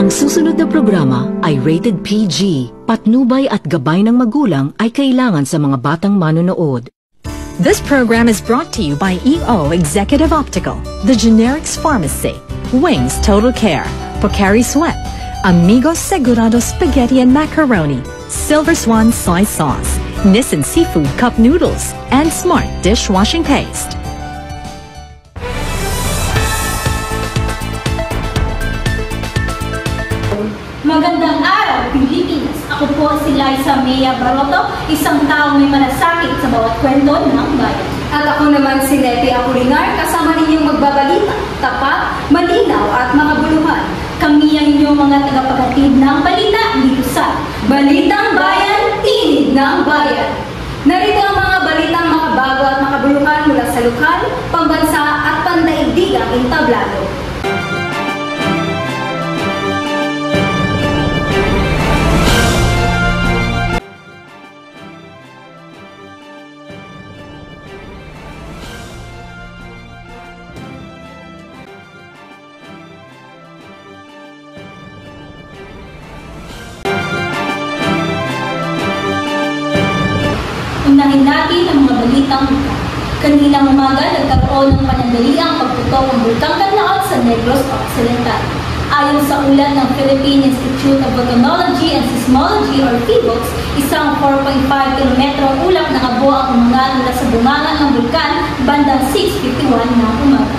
Ang susunod na programa ay rated PG. Patnubay at gabay ng magulang ay kailangan sa mga batang manonood. This program is brought to you by EO Executive Optical, The Generics Pharmacy, Wings Total Care, Pocari Sweat, Amigos Segurado Spaghetti and Macaroni, Silver Swan Soy Sauce, Nissin Seafood Cup Noodles, and Smart Dishwashing Paste. Magandang araw, Pilipinas! Ako po si Liza Mea Baroto, isang taong may malasakit sa bawat kwento ng bayan. At ako naman si Leti Apolinar, kasama ninyong magbabalita, tapat, malinaw at makabuluhan. Kami ang inyong mga tagapaghatid ng balita dito sa Balitang Bayan, Tinig ng Bayan. Narito ang mga balitang makabago at makabuluhan mula sa lokal, pambansa at pandaigdigang entablado. Unahin natin ang mga balitang buka. Kaninang umaga, nagkaroon ng panandaliang pagputok ng Bulkang Kanlaon sa Negros Occidental. Ayon sa ulat ng Philippine Institute of Volcanology and Seismology or PHIVOLCS, isang 4.5 kilometrong ulap na abo ang umangat mula sa bunganga ng bulkan bandang 6:51 ng umaga.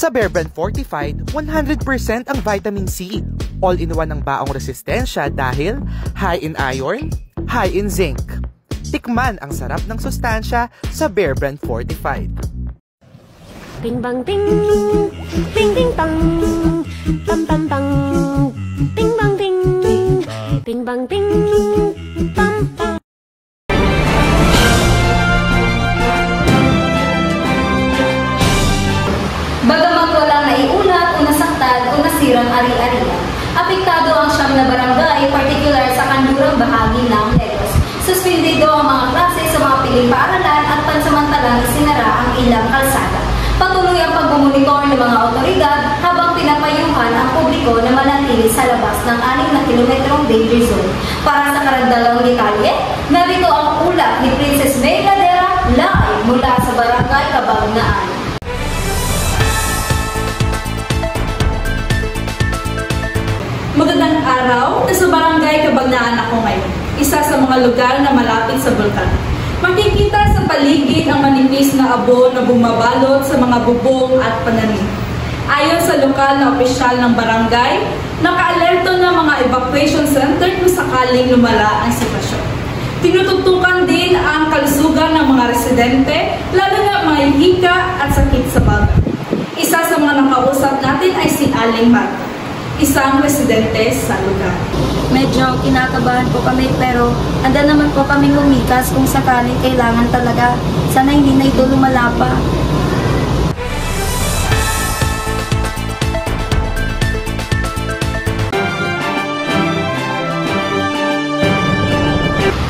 Sa Bear Brand Fortified, 100% ang vitamin C. All-in-one ang baong resistensya dahil high in iron, high in zinc. Tikman ang sarap ng sustansya sa Bear Brand Fortified. Bing bang bing, bing bing bang, bam bam bang, bing bang bing, bing bang bing, bam bam. Bagamat walang naiulat o nasaktan o nasirang ari-arian, apektado ang siyam na barangay, particular sa kanlurang bahagi ng Negros. Suspendido ang mga klase sa mga piling paaralan at pansamantalang isinara ang ilang kalsada. Patuloy ang pagmumonitor ng mga otoridad habang pinapayuhan ang publiko na manatili sa labas ng 6 na kilometrong danger zone. Para sa karagdagang detalye, narito ang ulat ni Princess May Ladera live mula sa barangay Cabangnaan. Magandang araw, nasa barangay Cabangnaan ako ngayon, isa sa mga lugar na malapit sa bulkan. Makikita sa paligid ang manipis na abo na bumabalot sa mga bubong at pananim. Ayon sa lokal na opisyal ng barangay, naka-alerto na mga evacuation center kung sakaling lumala ang sitwasyon. Tinututukan din ang kalusugan ng mga residente, lalo na mga hika at sakit sa baga. Isa sa mga nakausap natin ay si Aling Marta, isang residente sa lugar. Medyo kinakabahan po kami pero anda naman po kaming lumikas kung sakaling kailangan talaga. Sana hindi na ito lumala pa.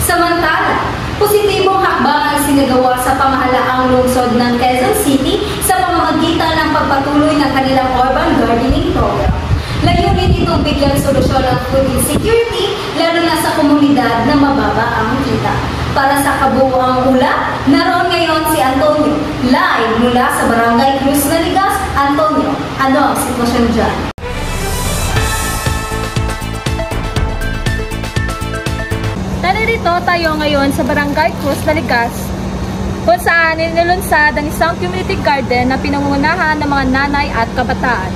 Samantala, positibong hakbang ang sinagawa sa pamahalaang lungsod ng Quezon City sa pamamagitan ng pagpatuloy ng kanilang urban gardening program. Layunin itong bigyan solusyon ng food insecurity, lalo na sa komunidad na mababa ang kita. Para sa kabuuang ulat, naroon ngayon si Antonio, live mula sa Barangay Cruz Naligas. Antonio, ano ang sitwasyon dyan? Narito tayo ngayon sa Barangay Cruz Naligas, kung saan nilunsad ang isang community garden na pinangungunahan ng mga nanay at kabataan.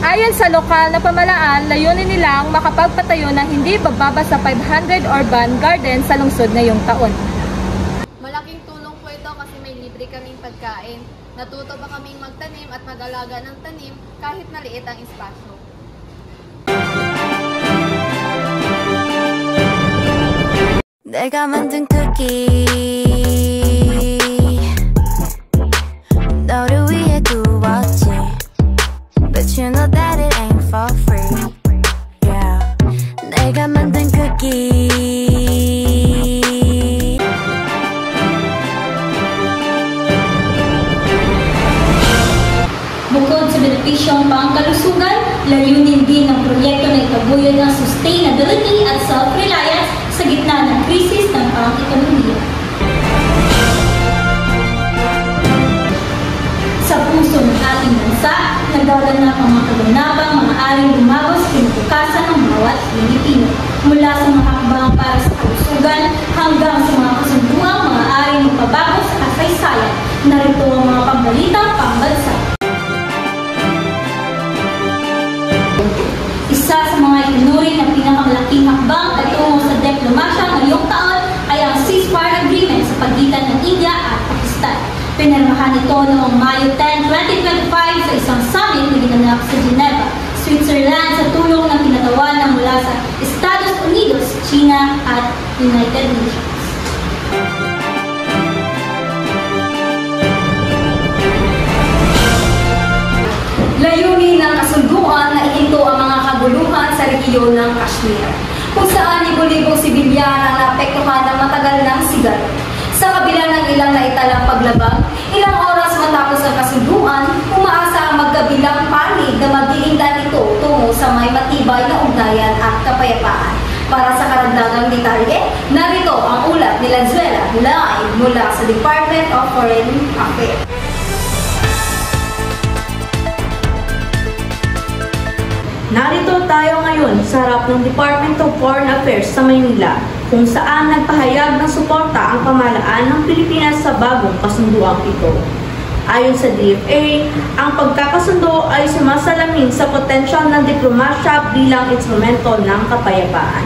Ayon sa lokal na pamahalaan, layunin nilang makapagpatayo ng hindi bababa sa 500 urban garden sa lungsod ngayong taon. Malaking tulong po ito kasi may libre kaming pagkain. Natuto pa kaming magtanim at mag-alaga ng tanim kahit maliit ang espasyo. 내가 만든 쿠키 너를 위해 구웠지 But you know that it ain't for free. Yeah. 내가 만든 쿠키 Layunin din ng proyekto na itaguyod ang sustainability at self-reliance sa gitna ng krisis ng pang-ekonomiya. Sa puso ng ating bansa, nagaganap ang mga kaganapang maaaring lumabas kinabukasan ng bawat Pilipino. Mula sa mga hakbang para sa kalusugan hanggang sa mga kasunduang maaaring magpabago sa kasaysayan. Narito ang mga pambalitang pambansa. Isa sa mga itinuri na pinakamalaking hakbang patungo sa diplomasya ngayong taon ay ang ceasefire agreement sa pagitan ng India at Pakistan. Pinirmahan ito noong Mayo 10, 2025 sa isang summit na ginanap sa Geneva, Switzerland sa tulong ng kinatawanan mula sa Estados Unidos, China at United Nations. Layunin ng kasunduan na ihinto ang mga kaguluhan sa rehiyon ng Kashmir, kung saan libo-libong sibilyan ang naapektuhan ng matagal ng sigaret. Sa kabila ng ilang naitalang paglabag, ilang oras matapos ang kasunduan, umaasa ang magkabilang panig na mag-iindan ito tungo sa may matibay na ugnayan at kapayapaan. Para sa karagdagang detalye, narito ang ulat ni Lanzuela live mula sa Department of Foreign Affairs. Narito tayo ngayon sa harap ng Department of Foreign Affairs sa Maynila, kung saan nagpahayag ng suporta ang pamahalaan ng Pilipinas sa bagong kasunduang ito. Ayon sa DFA, ang pagkakasundo ay sumasalamin sa potensyal ng diplomasya bilang instrumento ng kapayapaan.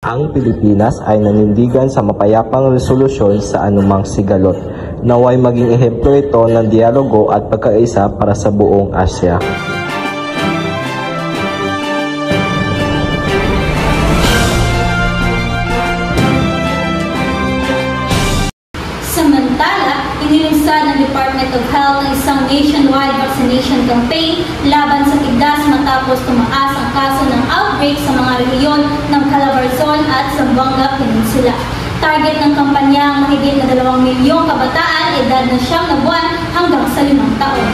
Ang Pilipinas ay nanindigan sa mapayapang resolusyon sa anumang sigalot. Naway maging ehemplo ito ng dialogo at pagkaisa para sa buong Asya. Samantala, inilunsad ng Department of Health ang isang nationwide vaccination campaign laban sa tigdas matapos tumaas ang kaso ng outbreak sa mga rehiyon ng Calabarzon at Zamboanga Peninsula. Target ng kampanya ang mahigit na 2 milyong kabataan, edad na 9 na buwan hanggang sa 5 taon.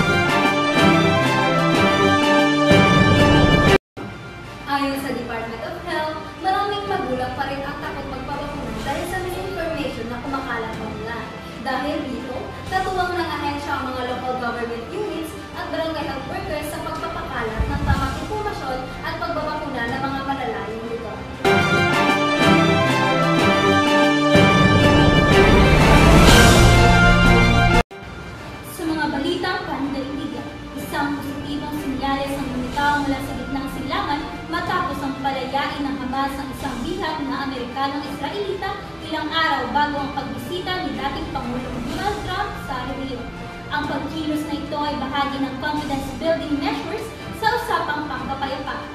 Ayon sa Department of Health, maraming magulang pa rin ang takot magpabakuna dahil sa misinformation na kumakalat online. Dahil dito, katuwang ng ahensya ang mga local government units at barangay health workers sa pagpapakalat ng tamang impormasyon at pagbabakuna ng mga malalayong lugar. Isang positibong sinyales ang lumitaw mula sa gitnang silangan matapos ang palayain ng Hamas ang isang bihat na Amerikanong Israelita ilang araw bago ang pagbisita ni dating Pangulong Donald Trump sa rehiyon. Ang pagkilos na ito ay bahagi ng confidence-building measures sa usapang pangkapayapaan.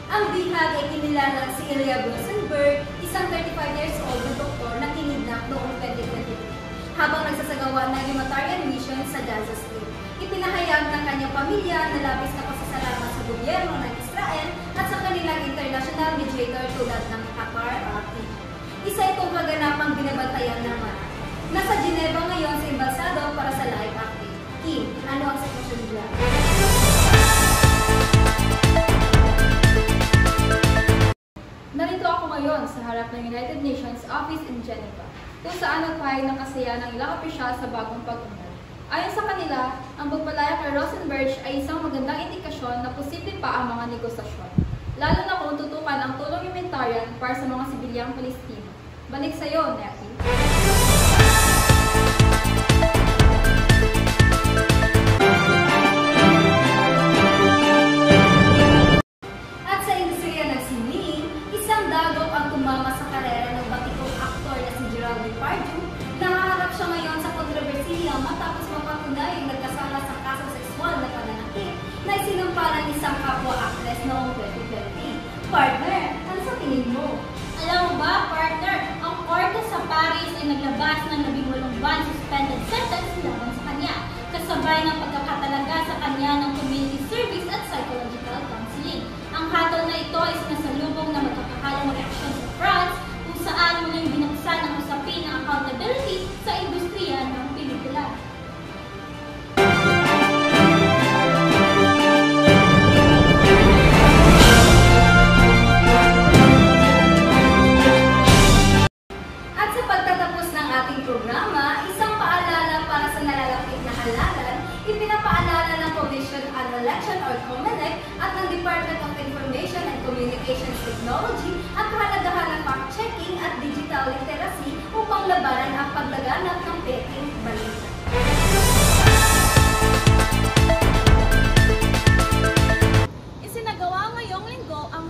Ang bihat ay kinilalang si Ilya Rosenberg, isang 35 years old na doktor na kinidnap noong 2023 habang nagsasagawa ng humanitarian mission sa Gaza Strip. Ipinahayag ng kanyang pamilya na labis na pasasalamat sa gobyerno ng Israel at sa kanilang international mediator tulad ng Qatar at Egypt. Isa itong kaganapang binabantayan ng marami. Nasa Geneva ngayon sa embasado para sa live update. Kim, ano ang sitwasyon dyan? Narito ako ngayon sa harap ng United Nations Office in Geneva, kung saan nagpahayag ng kasaya ng ilang opisyal sa bagong pag-unlad. Ayon sa kanila, ang pagpalaya kay Rosenberg ay isang magandang indikasyon na posible pa ang mga negosasyon, lalo na kung tutukan ang tulong humanitarian para sa mga sibilyang Palestino. Balik sa iyo, Neki. At sa industriya ng sining, isang dagok ang tumama sa karera ng batikong aktor na si Gerald Depardieu. Nahaharap siya ngayon sa kontrobersiya matapos mapatunay ang nagkasala sa kaso sexual na pananakit na isinampalan ng isang kapwa-actress noong 2020. Partner, ano sa tingin mo? Alam mo ba, partner, ang korte sa Paris ay naglabas ng 18 buwan suspended sentence laban sa kanya, kasabay ng pagkakatalaga sa kanya ng community service at psychological counseling. Ang hatol na ito ay sinasalubong na magkakahalong reaksyon sa France, kung saan muling binuksan ang usapin ng COMELEC at ng Department of Information and Communications Technology at kahalagahan ng fact-checking at digital literacy upang labanan ang paglaganap ng peking balita. Isinagawa ngayong linggo ang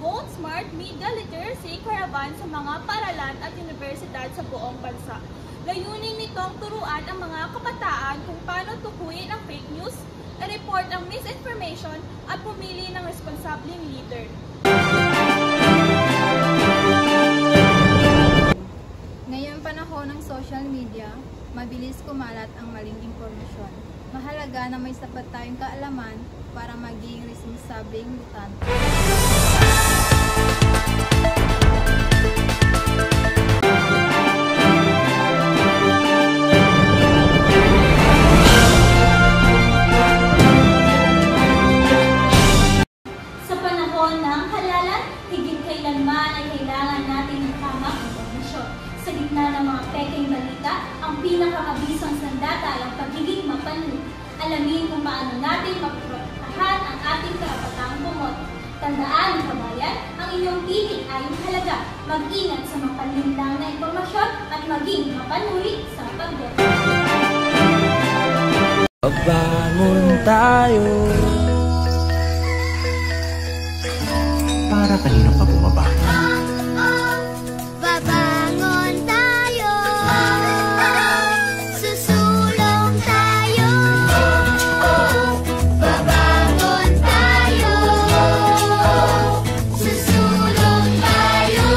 #VoteSmartMediaLiteracy Caravan sa mga paaralan at universidad sa buong bansa. Layunin nitong turuan ang mga kabataan kung paano tukuyin ang fake news, i-report ang misinformation at pumili ng responsableng leader. Ngayong panahon ng social media, mabilis kumalat ang maling impormasyon. Mahalaga na may sapat tayong kaalaman para maging responsableng botante. Sa panahon ng halalan, higit kailanman ay kailangan natin ng tamang impormasyon. Sa gitna ng mga peking balita, ang pinakamabisang sandata ay ang pagiging mapanuri. Alamin kung paano natin maprotektahan ang ating karapatang bumoto. Tandaan, kabayan, ang inyong pili ay halaga. Mag-ingat sa mapanlinlang na impormasyon at maging mapanuri sa pagboto. Pagbangon tayo. Para kanino ka bumaba? Babangon tayo. Susulong tayo. Babangon tayo. Susulong tayo.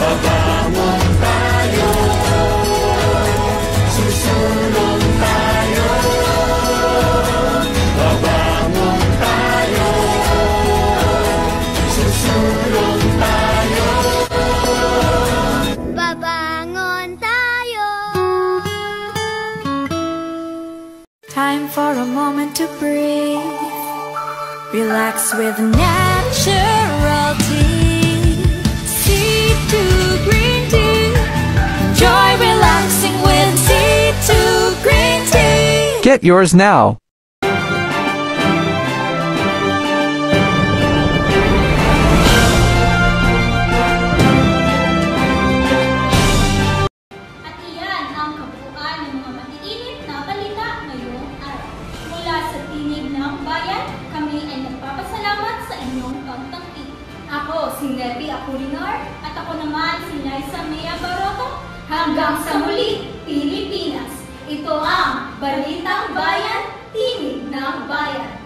Babangon tayo. Susulong tayo. Babangon tayo. Susulong tayo. Babangon tayo. Time for a moment to breathe. Relax with natural tea. C2 green tea. Enjoy relaxing with C2 green tea. Get yours now. At iyan ang kabuuan ng mga matiinit na balita ngayong araw. Mula sa Tinig ng Bayan, kami ay nagpapasalamat sa inyong pagtangkilik. Ako si Nepi Apolinar at ako naman si Liza Mea Baroto. Hanggang sa muli, Pilipinas! Ito ang Balitang Bayan, Tinig ng Bayan.